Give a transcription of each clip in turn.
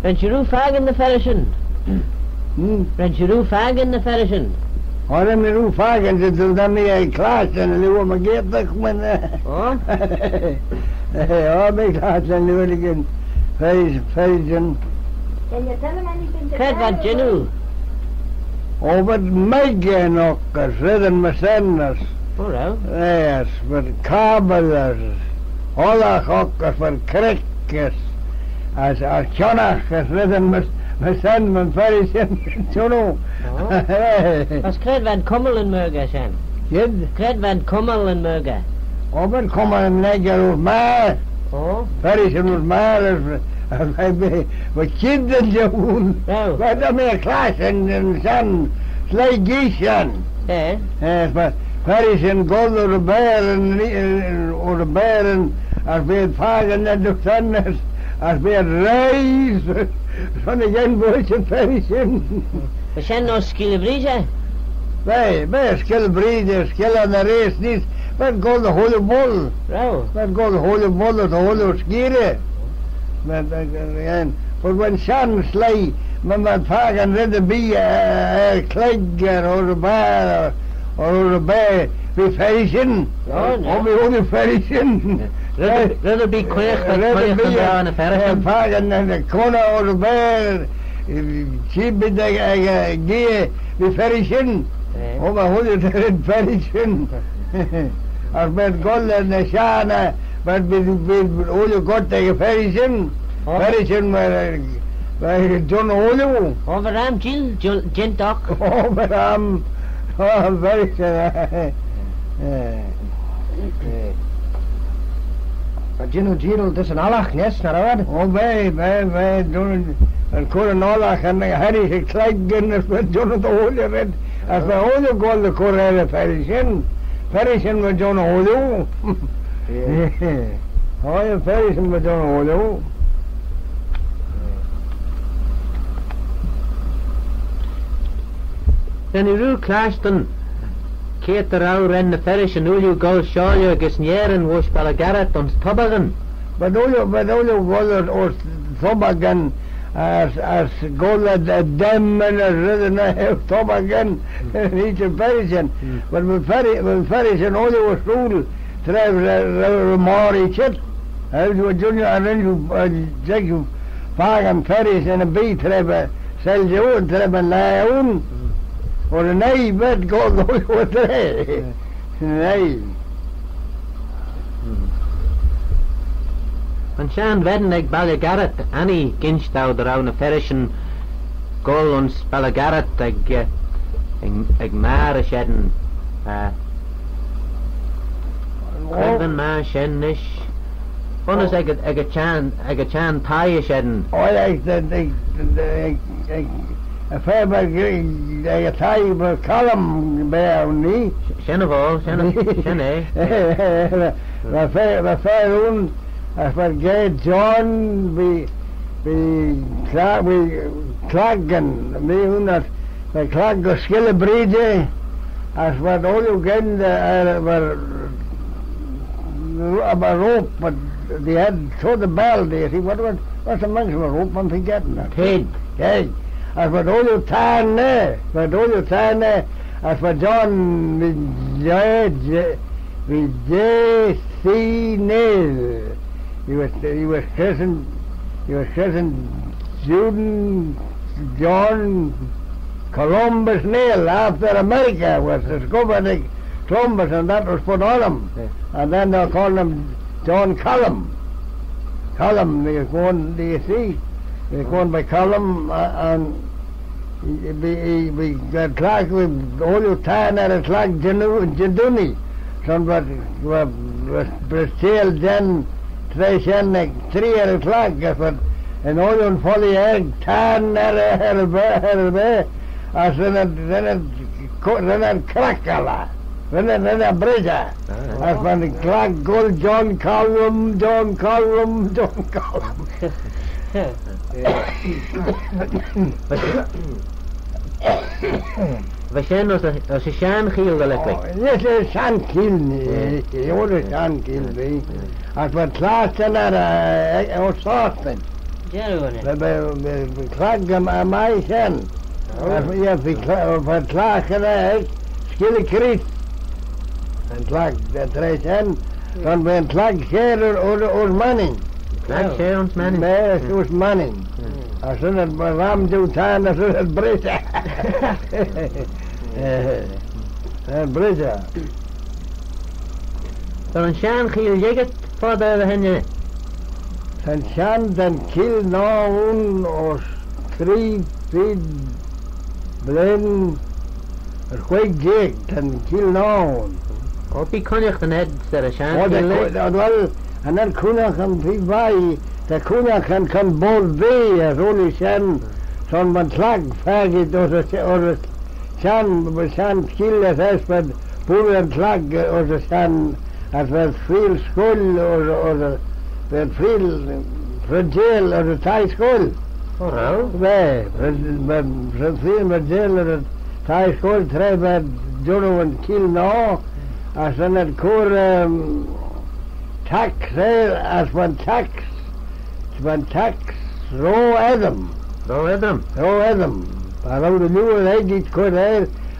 Ren Shiroo Fag in the Ferrishin. Ren Shiroo Fag in the Ferrishin. Har de nu fagen så tog de med i klassen eller vad man get men Oh? ja med klassen nu ligger Ferrishin. Can you tell him anything to Kred van Jenu. Over Megan okkar, redan med senners. Oh, well. Yes, för kabelers. Hålla okkar för kräckes. Alltså tjonakas redan med sen men Ferrishin tjono. Was Kred van Kommelenmöger sen? Jed, Kred van Kommelenmöger. over kommer en lägger ut med. Oh? Ferrishin ut med. Vad kidden jag hon. Oh. Vad de är klassen sen. Slägischen. Yeah. Ferrishin går och bären att bli fagen när du sannas att bli reis från igen början Ferrishin. We zijn nog skillebrige. Nej, skulle brida, skulle när res dit. Men går det hålla boll. Rauw. Men går det hålla boll och hålla skire. Men för man chans lei men man fagen redde bia klägger och bär och bär vid Ferrishin. Ja, nej. Och vi håller Ferrishin. Rudder be quick, but quick from down the Ferrishin. Fagen en kona och bär kibbe ge vid Ferrishin. Och man håller det Ferrishin. Als met golden en shana, maar met olie god tegen Ferrishin. Ferrishin maar John Olie. Overam Jill, Jintok. Overam. Oh, Ferrishin. Maar Gino tussen allach, nes, naar wat? Oh, wij doen een korenolach en Harry gekleggen met John Olie red. Als wij olie golden koreren Ferrishin. Ferrishin met John Olie. Oh, ja, Ferrishin met John Olie. Den uru klasten. Keter au ren de Ferrishin ulu gol shalio gesnieren wo's balagarat ons tobagen. Maar olie golden ons tobagen als golden demmen en redden heeft tobagen. Niet een Ferrishin. Maar met Ferrishin olie was stoel. Tref mari chit. Hij junior en dan zeg je vagen Ferrishin en een beet treffen. Zelfs je oen treffen leien. Och nej, vet går åt det. Nej. Man shan werden eg balagarat ani ginstau draune Ferrishin gol ons balagarat eg mare sheden. Even ma shennish. Onnes eg a chan pie sheden. Och jag Faber jag tar på kalm bärni. Shenavol, shenne. Vad för hon att ge John vi klaggen med hon att klagga skulle bride att vad oljugen var ropa de hade så det ball det vad som man ropa man fick get hej als wat olje tane, als wat John with J.C. Neil. He was cousin Jude John Columbus Neil after America was discovered Columbus and that was put on him. And then they called him John Cullum. Cullum, they was going, do you see? They was going by Cullum and we got clock with all your time at a clock Jaduni. Some was still then 3 at a clock, but and all your folly egg tan at a as then it crackala. Then a bridge. As when the clock gold John Cullum. Vashen os a shan chiel galeclik. Yes, a shan kill me. You're a shan kill me. At wat klaas en er sausen. We klagen aan mij zijn. Ja, we klagen er skille kris. En klag dat reis en dan ben klag scherer or manning. Klag scheer ons manning. Nee, ons manning. Als ze het warm doet aan, dan zullen het britten. Britten. So een shan chiel jeget voor de henje. Sen shan den kill naun os 3 feet blen quick jig den kill naun. Opie konjach den ed ser a shan Oh, chiel. wel, en dan kuna kan bij, de kuna kan bol bij, zo'n shan, zo'n man slag fagit or shan kill het is met boeren slag or shan, als we veel school or werd veel fragile or de Thai school. Oh, rauw. Nee, veel fragile or de Thai school treiben doen een kill nou. Als dan het koor tax, als van tax ro Adam. Ro Edam. Ro Adam. Hallo de nieuwe leiding koor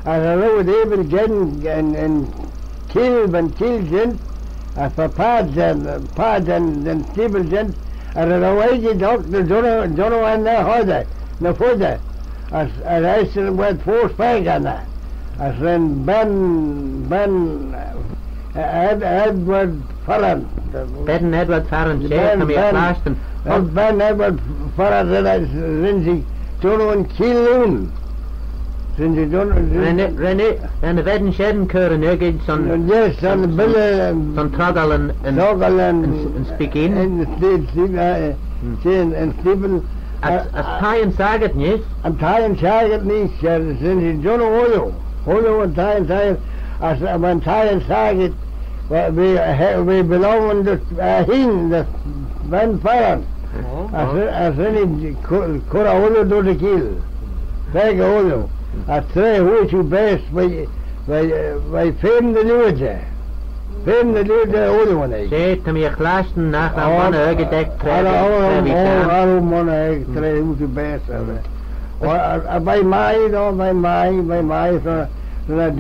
als hallo het even gen en kill zijn. Als we paard en stiebel zijn, als er een weekje dokter Jono en de hoorde, naar voeten. Als hij is wat voorspelen. Als een Edward Farren. Ben Edward Farren, zeer van je klaasten. Als Ben Edward Farren zijn ze Jono en Kielun. Zijn ze Jono... René, en de wedden scheden keuren nugget zo'n... Yes, zo'n billen... Zo'n trogel en speak in. En stiebel... Als Thaien zaget niet. En Thaien zaget niet, zijn ze Jono Oyo. Oyo en Thaien, als men Thaien zaget, we beloven dat heen, dat Ben Farren. Als ze niet kora Oyo door de kiel. Vijge Oyo. Als twee hoe je best, wij filmen de luwtje. Filmen de luwtje Oyo en ik. Zeet hem je klaasten nach de mannen uitgedekt. Alle mannen ik twee hoe je best hebben. Bij mij, zodat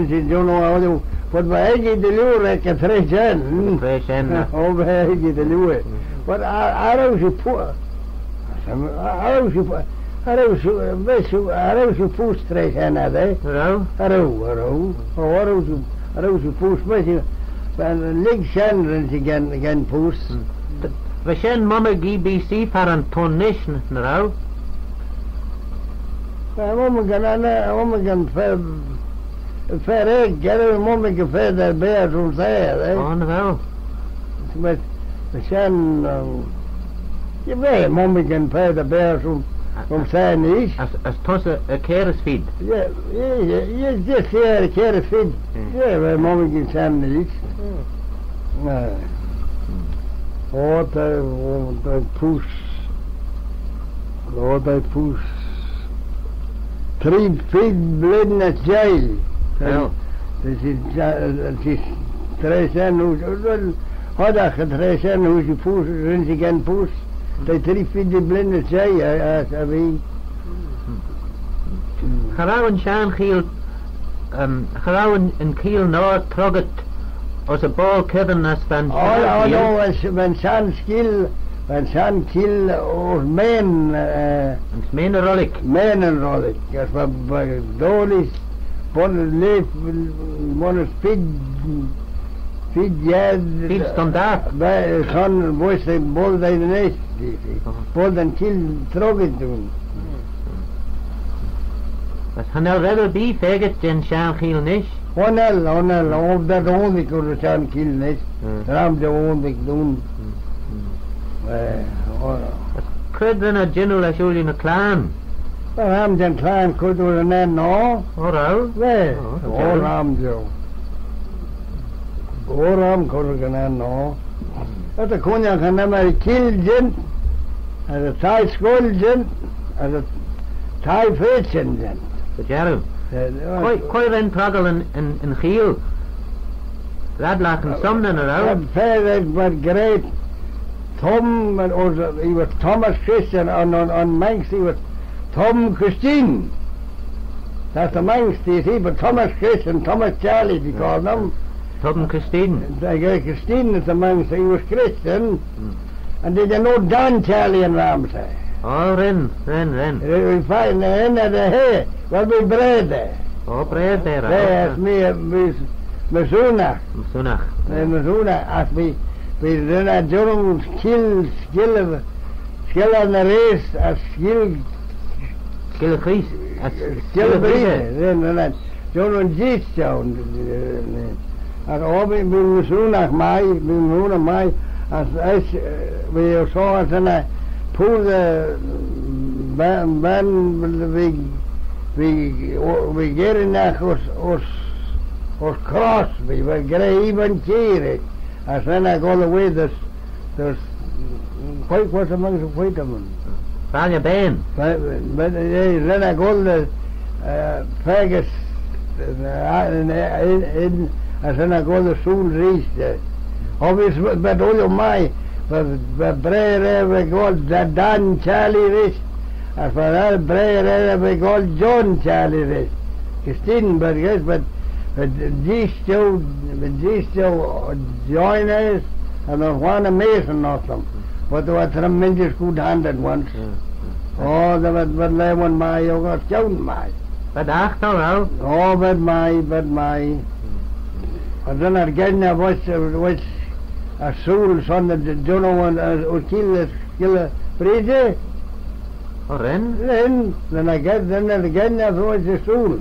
ze doen Oyo. Wat wij eigenlijk de luw rekken, twee zijn. Twee zijn. Oh, wij eigenlijk de luw. Wat arrow je poe. Arrow je poes twee zijn dat, hè. Arrow je poes, weet je. Van links zijn ze geen poes. We zijn mama GBC voor een tonnisch, nou. Mama gaan ver ik, mama gaan verder bij zo'n zij, hè. Oh, nou. We zijn, je weet, mama gaan verder bij zo'n zij niet. Als tosse een keresfied. Ja, just hier een keer fit. Ja, wij mama gaan zijn niet. Nee. Altijd poes. 3 feet blind as jail. Ja. Het is 3 cent hoe hadden je 3 cent hoe je poes, zijn ze geen poes. De 3 feet blind as jail, als wie. Gerauw een shaan kiel, gerauw een kiel noord troget als een bal kevin als van Oh, no, when shan kill or men, het mene rolik. men and rolling. As by dolis, one leaf, one feed jazz. Feed standaard. Bij son voice bol de nest. Bol and kill troget doen. Als hanel redder bij veget den shaan kiel niet. Onel, of dat only could shan kill nest. Ram de only doen. Kudden a general as jullie in a clan. Ram den klein could do an end no. Alright. Well, okay. Ram Joe. Ram could do an end no. Dat de konja kan nemmer kill zijn. As a Thai school zijn. As a Thai fashion zijn. But Jaru, Quite in trouble in Chiel. Radlach and Sumner around. Verder was great. Tom, he was Thomas Christian, on Manx he was Tom Christine. That's the Manx, you see, but Thomas Christian, Thomas Charlie, they called him. Tom Christine. Christine is the Manx, he was Christian. And did you know Don Charlie in Ramsay? Oh, Ren. We find the end of the hay, well, we bread there. Oh, bread there. There's me, Missouna. Sunach. Missouna, as we then a Jones skill on the race, a skill Skillachris. Still then Jonas Jeetstown. En ook in Missouna mij, als we zo als een poeder ben we geren naar ons cross, we geren even keren. Als we go the way there's quite what among the quite among. Valja Ben. But then I go the Fergus in as then I go the soon reach there. Obviously, but all of my but Brer we go the Dan Charlie reach. As for that Brer we go John Charlie reach. Christine, but yes, but these two joiners and there was one Mason of them. But they were tremendous good-handed ones. Oh, they were one my, you got count my. But after all. Oh, but my. And then again, I was a soul son that don't know one, kill a breeder. Oh, Ren? Then again, I was a soul.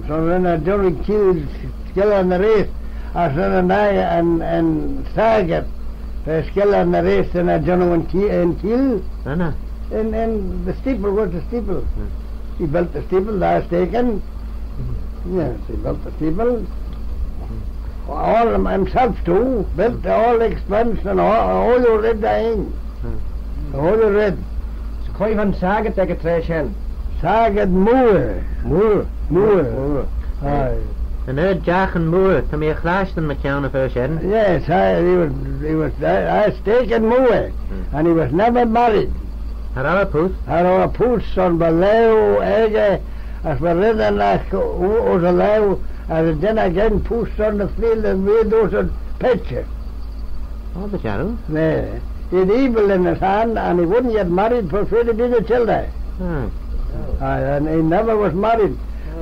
So then I don't kill on the race. I said, and Saget. Skill on the race and I don't know and kill. No. And the steeple, what's the steeple? He built the steeple, that's taken. Yes, he built the steeple. All of them himself too, built all the expense and all the red dying. All the red. Så kan van Saget tegen Treshen. Saget Moore. Aye. En uit Jachen Moore, to me Clashton McCown first, Yes, he was taken Moore, and he was never married. Harapus? Harapus son Baleo Ege, as we read in that was allowed, and then again pushed on the field and made those a picture. Oh, the shadow? Yeah. He had evil in his hand, and he wouldn't get married for fear to be the children. And he never was married,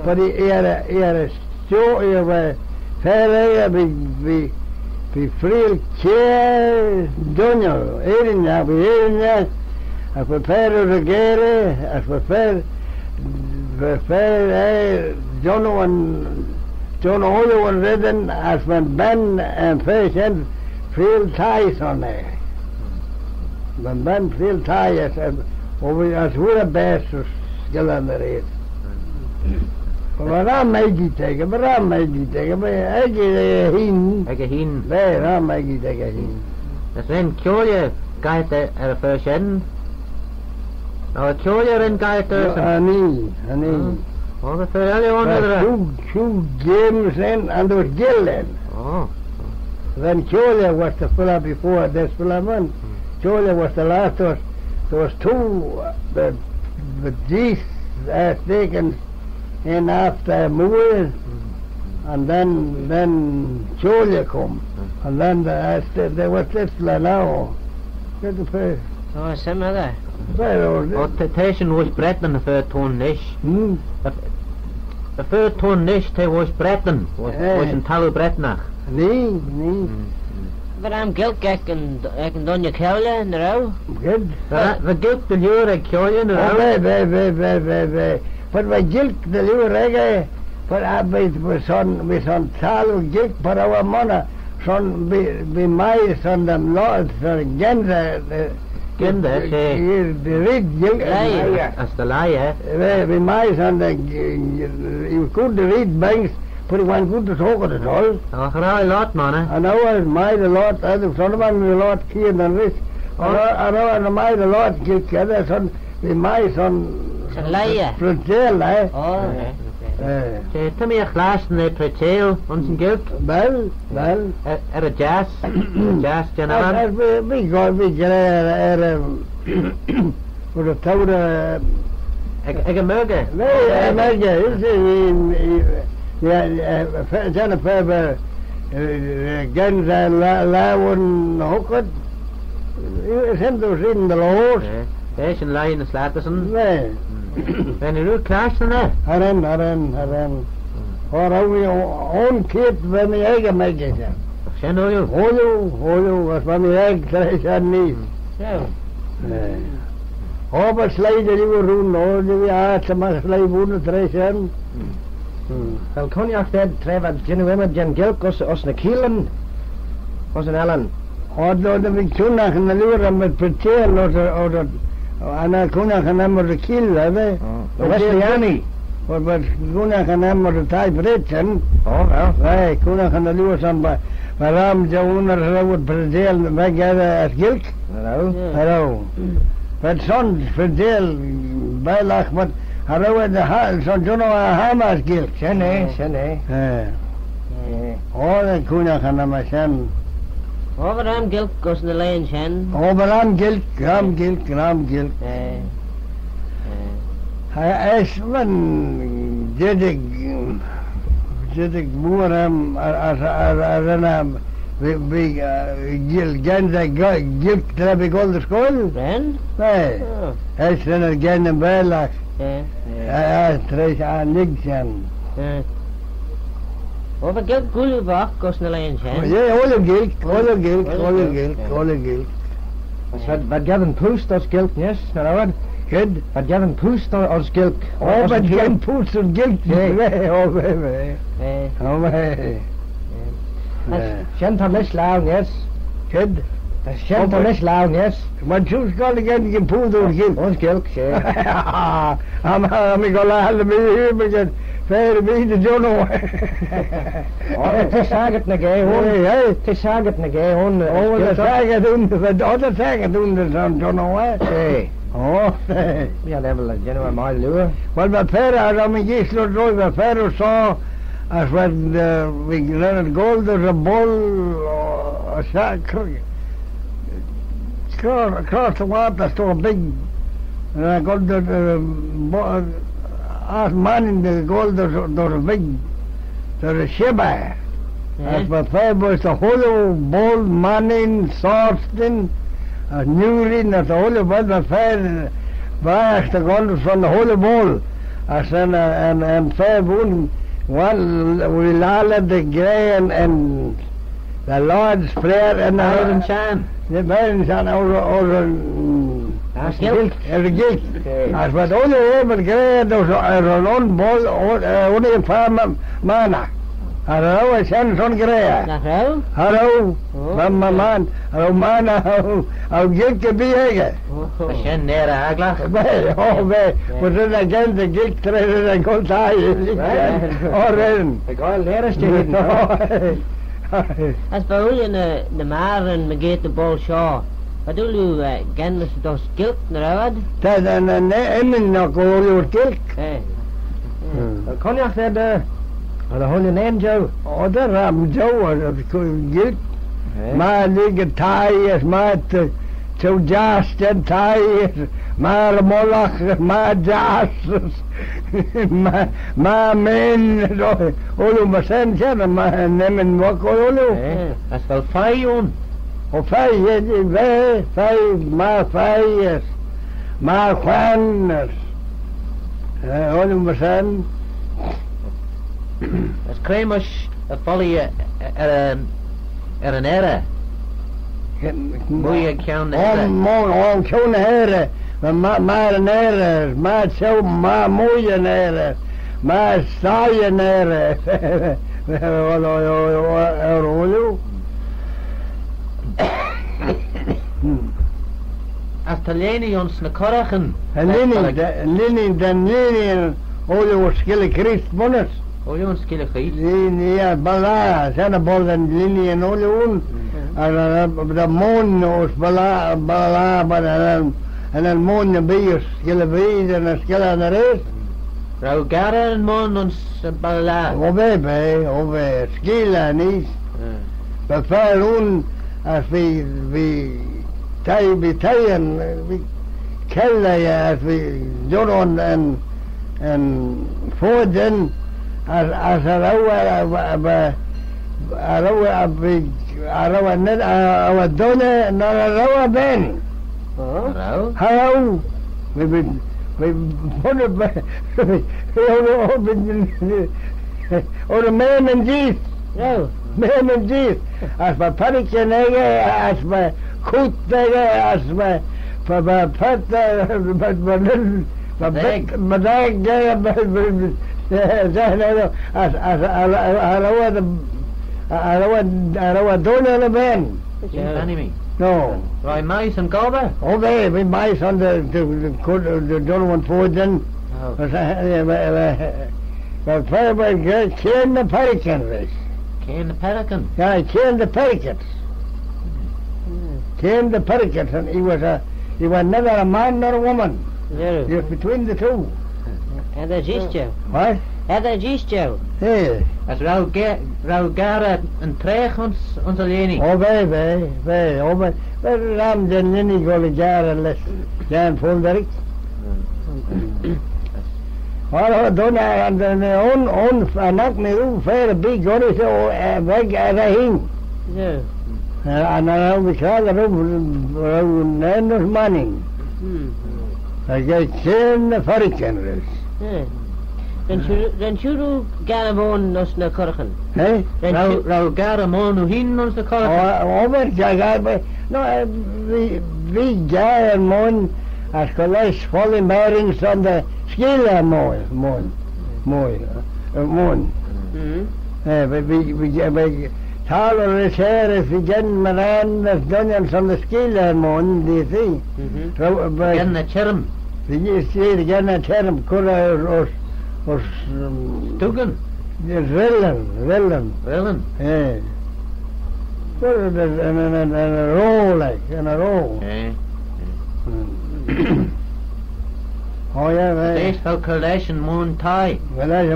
but he had a show here fair be free care donor erinja as prepare to gere as prepare John all one written as when Ben and patient feel ties on there. When Ben feel ties as we're a best skill on the race. Waarom mag je tegen? Maar ik heen. Nee, waarom mag je tegen heen? Dat is een kjolje gaat er first in. Nou, kjolje erin gaat er. Nee. Oh, dat is alle onder. Two games in and there was Gill in. Oh. Then Kjolje was the fella before this fella man. Kjolje was the last. There was two the G's taken in after Moore, and then Julia come, and then there was this now. Get the face. Oh, some other. Oh, the station was Breton the first ton nish. The first ton nish they was Breton, was in Talu Bretnach. Nee. But I'm guilt I can done your Kelly in the row. Good. The guilt the lure a Kelly in the row. But we gilt the lieve reggae, but we son taal gilt for our money, son be my son them lords for Gender, the reed gilt. As the liar. Be my son you could read banks, but one good to talk at all. Oh, a lot, man. And now I my the lot, I the son of the lot key and rich. I know my the lot gilt, other son be my son. Liar. Frontier, Oh. Ze te meer glazen e preteel, ons een geld. Wel. Er jazz. Jazz, Jan Allen. Vi går voor de touwen. Ik mugge. Nee, merken. Ja, zijn hebben gens en lauwen hokken. Zijn dus in de loos. Deze een lijn slaat zijn. Nee. Ben je nu klaar dan hè? Haren. Hoor je onkeert bij mijn eigen merken. Zijn hoor je? Hojo, was bij mijn eigen zijn niet. Zo. Nee. Hoop slijden die we doen, hoor, die we aarden, maar slijden wonen trekken. Wel kon je dat treffen, genuine Jan Gilk als een kielen, als een Allen. Hoor, dat we toen nog een luur met preteel, of en dan kon ik hem maar de kiel hebben. Wesleyani. Want we kunnen hem maar de tijd ritsen. Oh, wel. Wij kunnen hem de luur zijn, waarom ze onder het preteel weggeven als Gilk? Hallo. Met zo'n verdeel bijlag, maar hallo zo'n Jono Hamas Gilk. Nee. Oh, dan kunnen we hem maar zijn. Overham Gilk als een lijn zijn. Overham Gilk. Hij is van zit ik boer hem als een Gilk heb ik onder school? Ben? Nee, hij is een geen bijlag. Hij is aan niks aan. Over Gilk Gulbach als een lijn zijn. Ja, alle Gilk. Wat Gavin Poest als Gilk, yes? Nou, Good. wat Gavin Poest als Gilk. Oh, but geen poets en Gilk. Nee, Shanta Mislaun, yes? Good. Shanta Mislaun, yes? Maar toen kan ik geen poets door Gilk. Ons Gilk, ja. Ik ga laten me met een verre bieden Jono. Het is zaget naar gay, hoor. Het is zaget naar gay, hoor. Dat zeggen doen, dat zo'n Jono, hè? Nee. Oh, nee. Ja, dat wil ik maar maar luren. Maar mijn verre, als ik mijn gisteren door mijn verre zo, als we rennen gold door een bol, across the water, so big, and I got the ask man in the gold door een big, door een shibba. Als mijn verre was de hele bol man in, sausten, nieuwrin, dat de hele bol mijn verre, waar de gold van de hele bol. Als een verre woon, we laden de grey en the Lord's Prayer en de Heiden zijn over Gilk. Gilk. Als we het alle hebben gekregen, dus er een bol, onder een paar mannen. Hallo, ik zijn zo'n gekregen. Hallo, man, hallo mannen, hallo Gilk te bijegen. We zijn neer Haglach. We zijn agent de Gilk treden en komt daar. Ik ga leren steken. Als bij jullie de maren me geeft de bol zo. Wat doe je kennis door Gilk naar uit? Dat is een nog over Gilk. Kon je verder? De holle neem Joe. Oh, dat raam Joe, dat Gilk. Maar die taaiers, maar zo jaast en taaiers, maar molach, maar jaasters. Maar men, olu maar zijn kennen, maar nemen wat olu. Dat is wel fijn. Of vijf, maar kwanners. Olu maar zijn. Dat is kremers, dat vallen je een erre. Moet je gaan Om zo'n heren. Maar een heren, maar zo, maar mooie heren. Maar saaie heren. Als de lenie ons ne korrachen. Linie, olie schille Christ bonus. Olie ons skille giet. Ja, bala, zijn er bol en linie en olie on. En de moon was bala, maar en een moon de bier, schille bier en een schille aan de rest. Rau gara and mon ons bala. Over skilla nis. But fair as we taien we kella as we Joron and Foden as arawa net our donor na arawa ben. Rau? How we put it back or the man and jeez. Rau. Man and jeez. As my panikin as my coot as my pat my dag arawa donor the ben. Enemy. No. Roy mice and gober? Oh, we mice on the Donovan Foden. But Firebird girl killed the pelicans. Kane the pelican. Yeah, he killed the pelicans. Killed the pelicans, and he was neither a man nor a woman. He was between the two. And a gistel. What? And a gistel. Hey. As Rau gara and trech ons aleni. Oh, baby. Oh, but Ram den Nini go to jar and let's Jan Fulderich. Well, don't I, and then own, knock me room fair, big gun is big as a hing. Yeah. And I know because the room, end of money. I get 10 hurricanes. Yeah. Then shuru garamon nos na korchen. Hey? Rau gara mon hin ons the color. Over Jagai, no, we Jai Mon as college falling bearings on the Skilla Mon. We taller hair if we get Maran as Daniels on the Skilla Mon, do you see? Again the cherm. You see again a term, Kura or Tugan. Rillen. Yeah. Put it in a row, like, in a row. Eh. Oh, yeah, man. Stage calculation moon tie. Well, I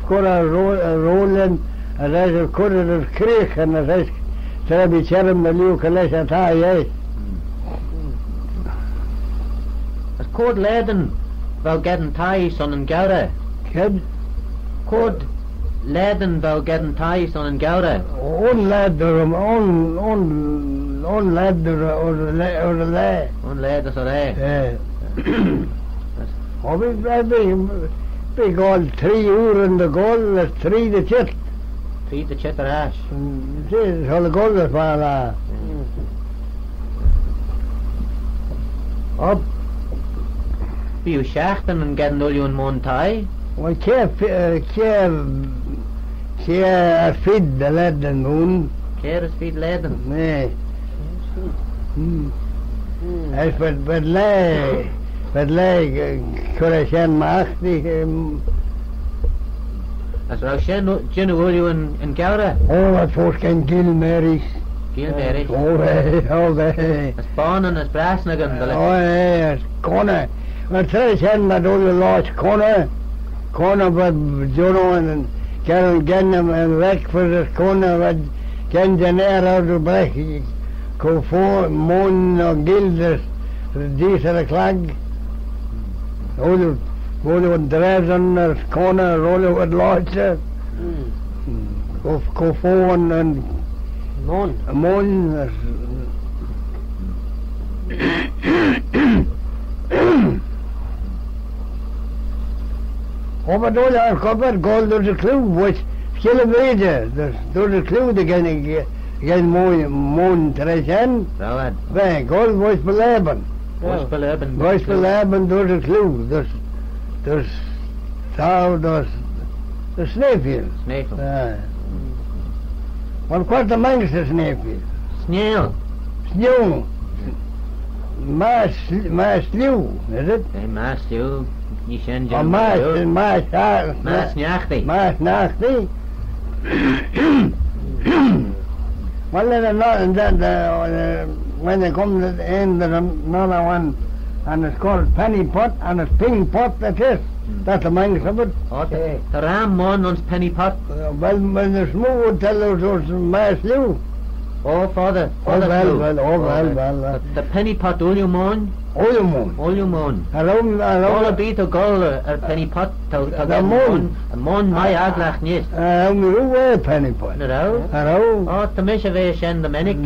put a rolling, and I put it in a creek, and I said, "Shall be cherry the new collection tie, eh?" As code leden wel getting ties on and gouda. Kid? Code leden wel getting ties on and gouda. On ladder, on ladder, or the lay. On led as a lay. Yeah. Oh, big old 3 uur in the goal, that's 3 the chit. Feed the chitter ash. See, so the goal is for up. Be you shachten and getting all you in one tie? Well, care feed the lead and moon. Care is feed leden. Nee. As but lay, could I send my As Roshen, Jenna will you in gouda? oh, that force can kill Marys. Gilberry. Oh, they. As Bon and as Brasnagan. Oh, yes, corner. Well, try send that all the large corner, but Jono and Carol Gennam and Rack for the corner, but Ken Janer out of break. Go for Mon or Gilders, these are the clag. All the Dresden or corner, roll with large. Go for and Mon. Over those are covered gold to the clue, which kill a wager. There's the clue again moon treasure. Rawad. Well, gold voice for Laban. Voice for Laban. Voice for Laban, there's a clue. There's how there's the Snapefield. Snail. Well, quite the mangus is Snapefield. Snail. Snew. Mass slew, is it? Hey, Mass, you send Or you. mass Nyachti. Mass nasty. Well, then when they come to the end, there's another one, and it's called penny pot, and it's ping pot, that is. That's the Manx of it. Oh, the ram mon ons penny pot. Well, when the smooth would tell us was my slew. Oh, father. Oh, slew. well. The penny pot, all you mon. All you moon. All you mon. Around, All a bit of gold, a penny pot. The moon. A mon my aglach nis. Around the way penny pot. Around. Around. Oh, the misha ve shen the menic.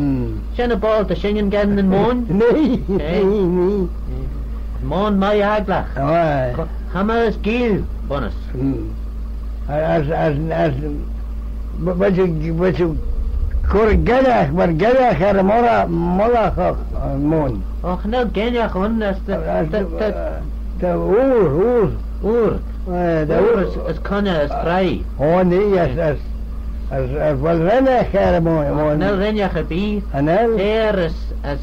Shen a ball to singen gan and mon. Nee. Mon my aglach. Aye. Hammer's gil bonus. But you could get had a mola moon. Och, no genjach on as The oor. Ur. The Ur is conna as frei. Oh, nee, yes, as well rennen had a moon. No renjach a beef. And then, Here as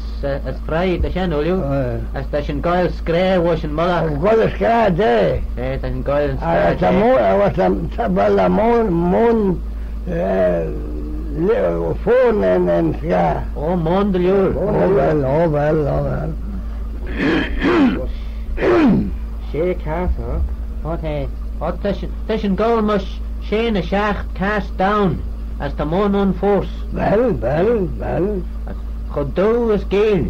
frei the shen olju. As the shen goil scray wash and mother. I've got a scar there. The shen goil It's scray. a moon, phone and scar. Oh, mon de lure. Oh well. Shake half, huh? What the shen goil must shen a shaft cast down as the mon on force. Well. Could do as gale.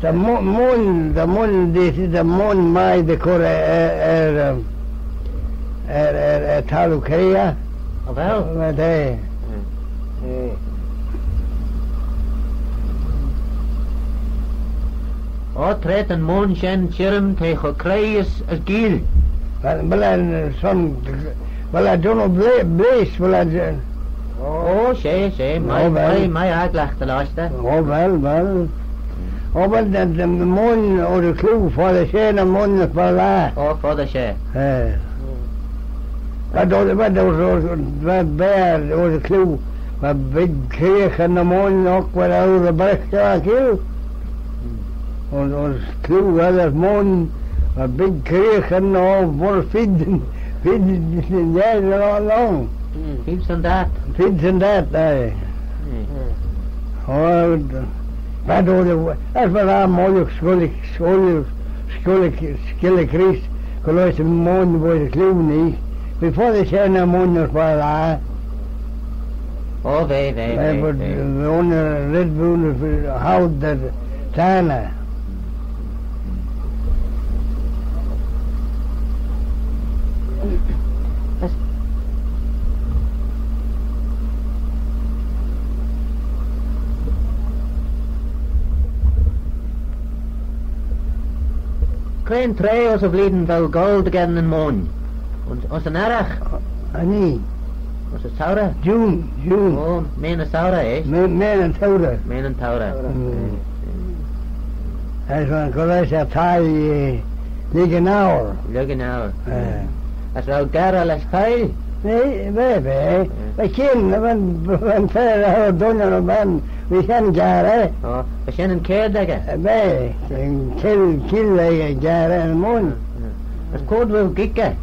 The moon, this is the moon, my, the core, Talukeria. Well. There. Oh, tret and mon shen chirum te cho cray as gale. Well, I don't know, Blaze, well, I... Oh, say, my aglach the last day. Oh, well. Oh, but the moon or the clue for the shane and moon for that. Oh, for the share. But that bear, there was a clue. A big creek and the moon knocked without the breast kill. Or those clue where the moon, a big creek and all for feeding there all along. Keeps on that. Feeds and that, aye. Oh, but that's what I'm all skilly Chris, because the moon was clean. Before they said the moon was for that. Oh, they. But the owner Red Bull how that China. Klein treos of leden wel gold again in mon. Und os an arach. Ani, Os a saura. June. Oh, men a saura, eh? Men and Taura. Men and taura. That's one, because I tie like an hour. Look now. As wel gara las kyle. Nee, baby. We ken, when fair our donor man, we can get it. Oh, a shen care dagger. Baby, kill like a jar and moon. As code will gicka.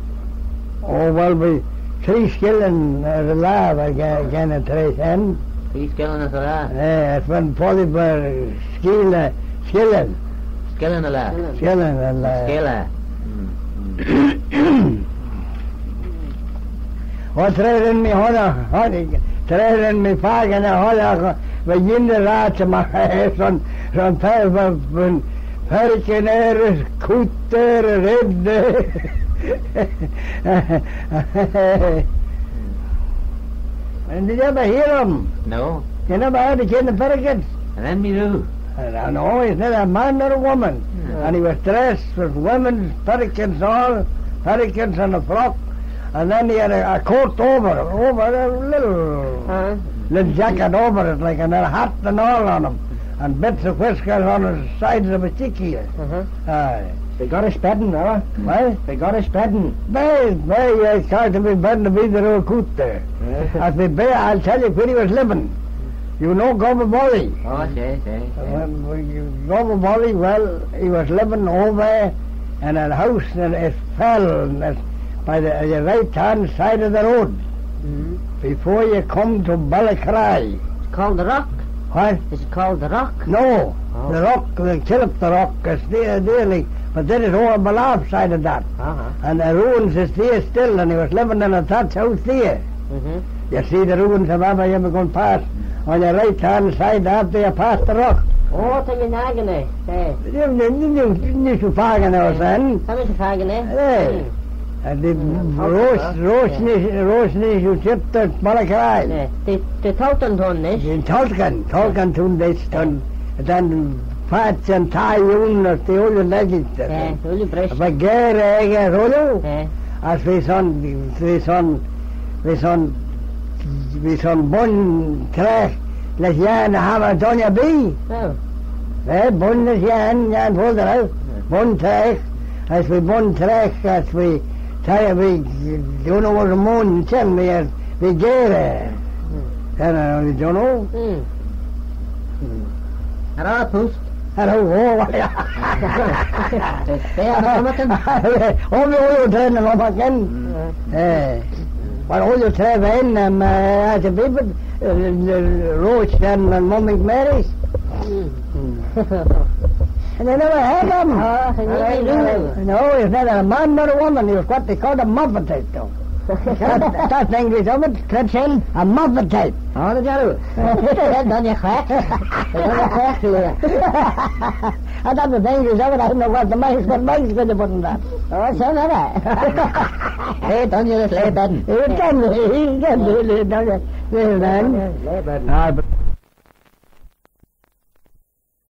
Oh, well, we 3 skillen the lab again at 3 cents. He's killing us a lot. It's one polyber skillen. Skilling a lot. Skilla. Och träden med träden med fagen hålla vad ginner rat som är sån färken är kutter rädde. And did you ever hear them? No. You never heard the kid in the färken? And then me do. I know, he's not a man nor a woman. And he was dressed with women's färkens all, färkens and a frock. And then he had a coat over a little jacket over it, like and a hat and all on him, and bits of whiskers on the sides of his cheek here. Aye. They got a spadden, huh? What? They got a spadden. I can't be better to be the old coot there. As the bear, I'll tell you where he was living. You know Gobble Bolly? Oh, say. Gobble Bolly, well, he was living over in a house and it fell by the right hand side of the road. Before you come to Ballacry. It's called the Rock. What? Is it called the Rock? No, the rock, they killed the rock, because they're like But this is all the left side of that. And the ruins is there still, and he was living in a thatch house there. You see the ruins of Abba you going past on your right hand side after you pass the rock. Oh, to Nagane. You should find our son. How is the Fagane? Hey. And the Rosnish who chipped the Malakrai. The Tolton Ton, eh? In Tolkien tun this ton. Then Fats and Thai Unus, the old legends. Only breast. But Gere, Rolo. As we son Bon Trek, Les Jan Hammer Donya B. Oh. Bon Les Jan Volder, Bon Trek, as we Bon Trek, as we try we don't know what the moon tell me as we Gere. And I only don't know. Hello, Post. Hello, oh, you turn them up again. Well, all you turn in, as a people, Roach and Mummy Mary's. And they never had them. No, it's not a man nor a woman. He was what they called a muffin type, though. That's the English of it. Clipshin, a muffin type. Oh, the Jaru. Don't you crack? I thought the English of it. I don't know what the mice going to put in that. Oh, so not I. Hey, don't you just lay bed? He can do it, don't you? Lay bed.